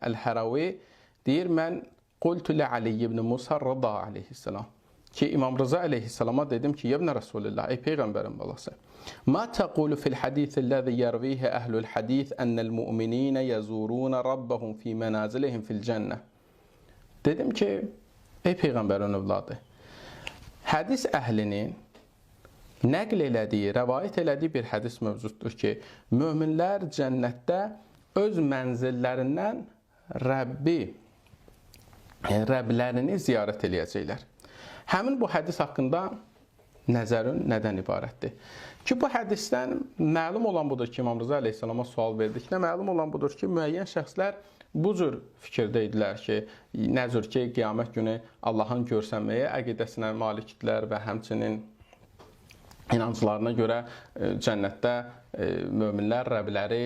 Əl-Hərəvi deyir, mən qultu li Ali ibn Musa rıza aleyhisselam ki, İmam Rıza aleyhisselama dedim ki, yebnə Rasulillah, ey Peyğəmbərin balası, ma təqulu fil hadithilləzi yərvihə əhlul hadith ennəl müminə yəzuruna rabbahum fi mənazilihim fil cənnə. Dedim ki, ey Peyğəmbərin övladı, hədis əhlinin nəql elədiyi, rəvayət elədiyi bir hədis mövcuddur ki, möminlər cənnətdə öz mənzillərindən Rəblərini ziyarət eləyəcəklər. Həmin bu hədis haqqında nəzərin nədən ibarətdir? Ki, bu hədisdən məlum olan budur ki, İmam Rıza aleyhisselama sual verdikdə məlum olan budur ki, müəyyən şəxslər bu cür fikirdə idilər ki, nə cür ki, qiyamət günü Allahın görsənməyə əqidəsinə malikdirlər və həmçinin inanclarına görə cənnətdə möminlər Rəbləri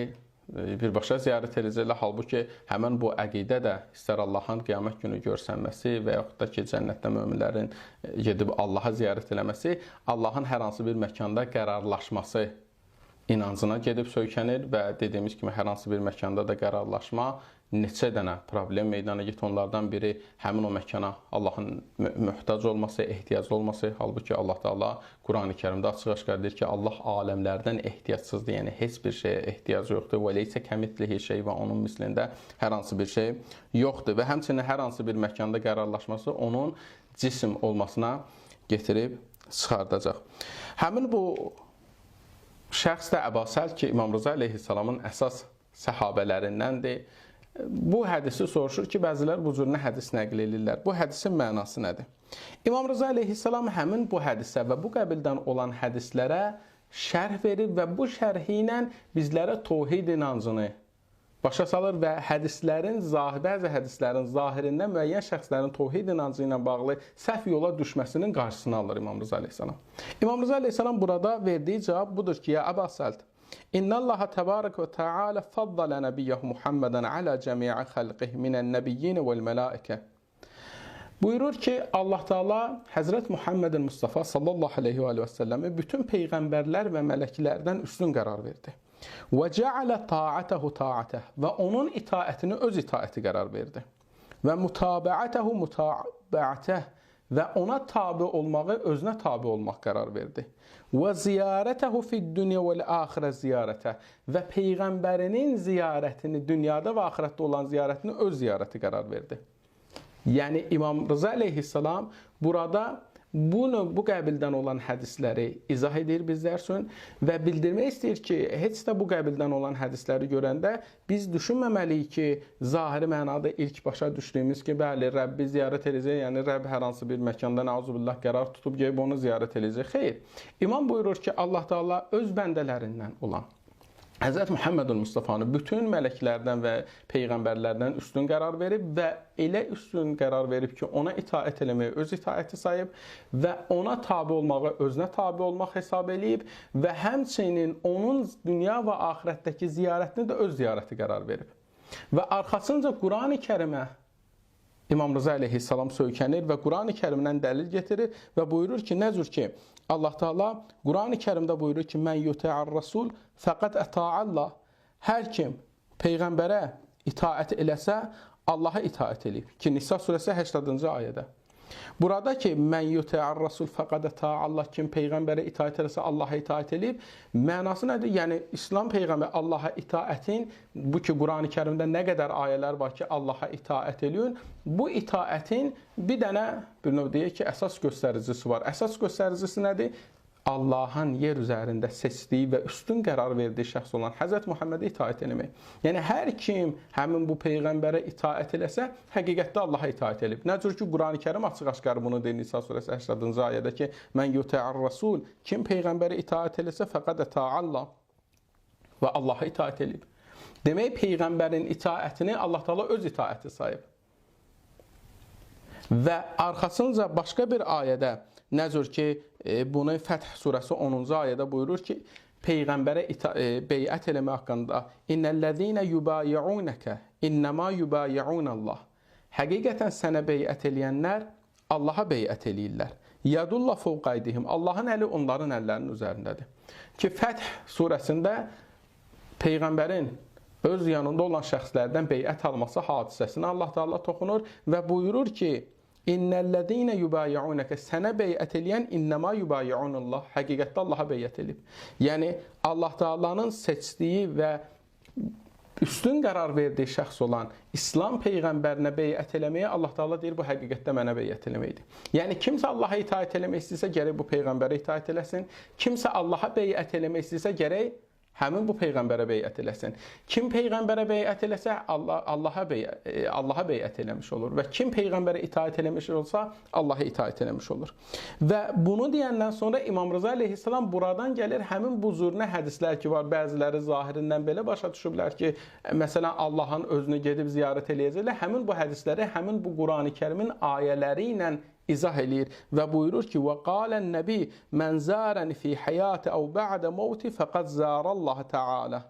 birbaşa ziyarət edəcəklər. Halbuki həmən bu əqidə də istər Allahın qiyamət günü görsənməsi və yaxud da ki, cənnətdə möminlərin gedib Allaha ziyarət eləməsi, Allahın hər hansı bir məkanda qərarlaşması inancına gedib söykənir və dediyimiz kimi hər hansı bir məkanda da qərarlaşma neçə dənə problem meydana gətirir. Onlardan biri həmin o məkana Allahın möhtac olması, ehtiyaclı olması. Halbuki Allah Teala Qurani Kərimdə açıq-aşkar deyir ki, Allah aləmlərdən ehtiyacsızdır, yəni heç bir şeyə ehtiyac yoxdur. Və leysə kəmitlihi şey və onun mislində hər hansı bir şey yoxdur. Və həmçinin hər hansı bir məkanda qərarlaşması onun cisim olmasına getirib çıxardacaq. Həmin bu şəxs də Əbu Səl ki, İmam Rıza aleyhisselamın əsas səhabələrindəndir. Bu hədisi soruşur ki, bəzilər bu cür nə hədis nəql edirlər. Bu hədisin mənası nədir? İmam Rıza aleyhisselam həmin bu hədisə və bu qəbildən olan hədislərə şərh verib və bu şərhi ilə bizlərə təvhid inancını başa salır və bəzi hədislərin zahirində müəyyən şəxslərin təvhid inancı ilə bağlı səhv yola düşməsinin qarşısını alır İmam Rıza aleyhisselam. İmam Rıza aleyhisselam burada verdiyi cavab budur ki, ya Əbu Səl, İnnallaha təbarək və təala faddalə nəbiyyəhu Muhammedən alə cəmiə xəlqih minən nəbiyyinə vəl-mələikə. Buyurur ki, Allah Teala Həzrət Muhammedin Mustafa sallallahu aleyhi və səlləmi bütün peyğəmbərlər və mələklərdən üstün qərar verdi. Və cəalə taətəhu taətəh və onun itaətini öz itaəti qərar verdi. Və mutabəətəhu mutabəətəh və ona tabi olmağı özünə tabi olmaq qərar verdi. Və ziyarətəhu fid-dünya vəl-axirə ziyarətə və peyğəmbərinin ziyarətini, dünyada və axirətdə olan ziyarətini öz ziyarəti qərar verdi. Yəni İmam Rıza aleyhisselam burada bu qəbildən olan hədisləri izah edir bizlər üçün və bildirmək istəyir ki, heç də bu qəbildən olan hədisləri görəndə biz düşünməməliyik ki, zahiri mənada ilk başa düşdüyümüz ki, bəli, Rəbbi ziyarət edəcək, yəni Rəbb hər hansı bir məkanda nəuzubillah qərar tutub gəlib onu ziyarət edəcək. Xeyr, İmam buyurur ki, Allah Teala öz bəndələrindən olan Həzrət Muhammedun Mustafanı bütün mələklərdən və peyğəmbərlərdən üstün qərar verib və elə üstün qərar verib ki, ona itaət eləməyi öz itaəti sayıb və ona tabi olmağı özünə tabi olmaq hesab eləyib və həmçinin onun dünya və axirətdəki ziyarətini də öz ziyarəti qərar verib. Və arxasınca Qurani Kərimə İmam Rıza aleyhisselam söykənir və Qurani Kərimdən dəlil getirir və buyurur ki, nə cür ki, Allah Teala Qurani Kərimdə buyurur ki, mən yuti'ar rasul fəqət əta'allah. Hər kim peyğəmbərə itaət eləsə, Allaha itaət eləyib. Ki, Nisa surəsi 80-cı ayədə. Burada ki, mən yuti'ar rasul fəqət əta'allah, kim peyğəmbərə itaət eləsə, Allaha itaət eləyib. Mənası nədir? Yəni, İslam peyğəmbər Allaha itaətin, bu ki, Qurani Kərimdə nə qədər ayələr var ki, Allaha itaət eləyin. Bu itaətin bir dənə, bir növ deyək ki, əsas göstəricisi var. Əsas göstəricisi nədir? Allahın yer üzərində seçdiyi və üstün qərar verdiyi şəxs olan Həzrət Muhammedə itaət eləmək. Yəni, hər kim həmin bu peyğəmbərə itaət eləsə, həqiqətdə Allaha itaət eləyib. Nə cür ki, Qurani Kərim açıq-aşkar bunu deyir Nisa surəsi 80-cı ayədə ki, mən yuti'ar rasul, kim peyğəmbərə itaət eləsə, fəqət əta'allah və Allaha itaət eləyib. Demək, peyğəmbərin itaətini Allah Teala öz itaəti sayıb. Və arxasınca başqa bir ayədə nə cür ki, bunu Fəth surəsi 10-cu ayədə buyurur ki, peyğəmbərə beyət eləmək haqqında İnnəl-ləzīnə yubayi'unəkə innəmā yubayi'unəllah. Həqiqətən sənə beyət eləyənlər Allaha beyət eləyirlər. Yadullah fəvqəydihim. Allahın əli onların əllərinin üzərindədir. Ki, Fəth surəsində peyğəmbərin öz yanında olan şəxslərdən beyət alması hadisəsinə Allah Taala toxunur və buyurur ki: İnnellezine yubayi'unke, sənə beyət eləyən innema yubayi'unullah, həqiqətdə Allaha beyət elib. Yəni Allah Taala'nın seçdiyi və üstün qərar verdiyi şəxs olan İslam peyğəmbərinə beyət eləməyə Allah Taala deyir, bu həqiqətdə mənə beyət eləməkdir. Yəni kimsə Allaha itaat eləmək istəyirsə gərək bu peyğəmbərə itaat eləsin. Kimsə Allaha beyət eləmək istəyirsə gərək həmin bu peyğəmbərə beyət eləsin. Kim peyğəmbərə beyət eləsə Allaha beyət eləmiş olur və kim peyğəmbərə itaat eləmiş olsa Allaha itaat eləmiş olur. Və bunu deyəndən sonra İmam Rıza əleyhissalam buradan gəlir həmin bu zurnə hədislər ki var, bəziləri zahirindən belə başa düşüblər ki, məsələn Allahın özünü gedib ziyarət eləyəcəklər. Həmin bu hədisləri həmin bu Qurani-Kərimin ayələri ilə izah eləyir və buyurur ki: "Və qalən nəbi mən zərəni fi həyati əv bə'də mevti fəqad zərəlləh Teala."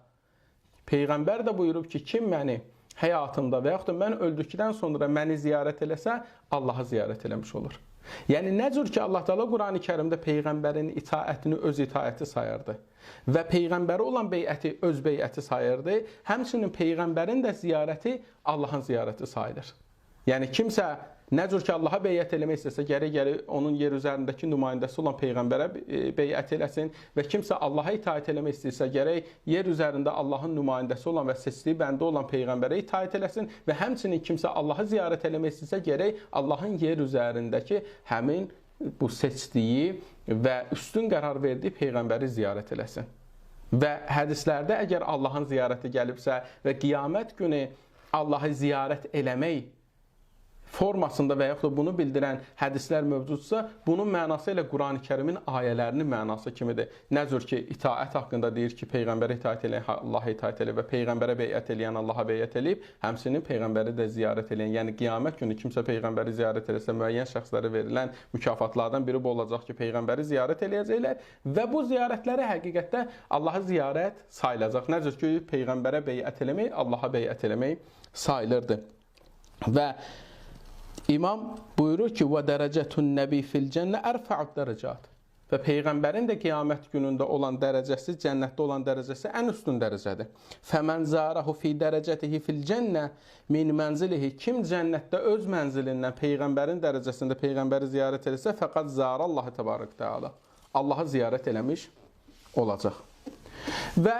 Peyğəmbər də buyurub ki, kim məni həyatımda və yaxud da mən öldükdən sonra məni ziyarət eləsə, Allahı ziyarət eləmiş olur. Yəni nə cür ki Allah Taala Qurani-Kərimdə peyğəmbərin itaətini öz itaəti sayırdı və peyğəmbərə olan beyəti öz beyəti sayırdı, həmçinin peyğəmbərin də ziyarəti Allahın ziyarəti sayılır. Yəni kimsə nə cür ki Allaha beyət eləmək istəsə, gərək onun yer üzərindəki nümayəndəsi olan peyğəmbərə beyət eləsin və kimsə Allaha itaat eləmək istəyirsə, gərək yer üzərində Allahın nümayəndəsi olan və seçdiyi bəndə olan peyğəmbərə itaat eləsin və həmçinin kimsə Allahı ziyarət eləmək istəyirsə, gərək Allahın yer üzərindəki həmin bu seçdiyi və üstün qərar verdiyi peyğəmbəri ziyarət eləsin. Və hədislərdə əgər Allahın ziyarəti gəlibsə və qiyamət günü Allahı ziyarət eləmək formasında və yaxud da bunu bildirən hədislər mövcudsa, bunun mənası ilə Qurani-Kərimin ayələrinin mənası kimidir. Nə cür ki, itaət haqqında deyir ki, peyğəmbərə itaət eləyən Allaha itaət eləyib və peyğəmbərə beyət eləyən Allaha beyət eləyib, həmçinin peyğəmbəri də ziyarət eləyən, yəni qiyamət günü kimsə peyğəmbəri ziyarət eləsə, müəyyən şəxslərə verilən mükafatlardan biri bu olacaq ki, peyğəmbəri ziyarət eləyəcəklər və bu ziyarətləri həqiqətdə Allaha ziyarət sayılacaq. Nə cür ki, peyğəmbərə beyət eləmək, Allaha beyət eləmək sayılırdı. Və İmam buyurur ki: "Və dərəcətun nəbi fil cənnə ərfa'ud dərəcət." Və peyğəmbərin də qiyamət günündə olan dərəcəsi, cənnətdə olan dərəcəsi ən üstün dərəcədir. "Fəmən zarahu fi dərəcətihi fil cənnə min mənzilihi." Kim cənnətdə öz mənzilindən peyğəmbərin dərəcəsində peyğəmbəri ziyarət etsə, fəqad zarallahu təbarək təala. Allahı ziyarət eləmiş olacaq. Və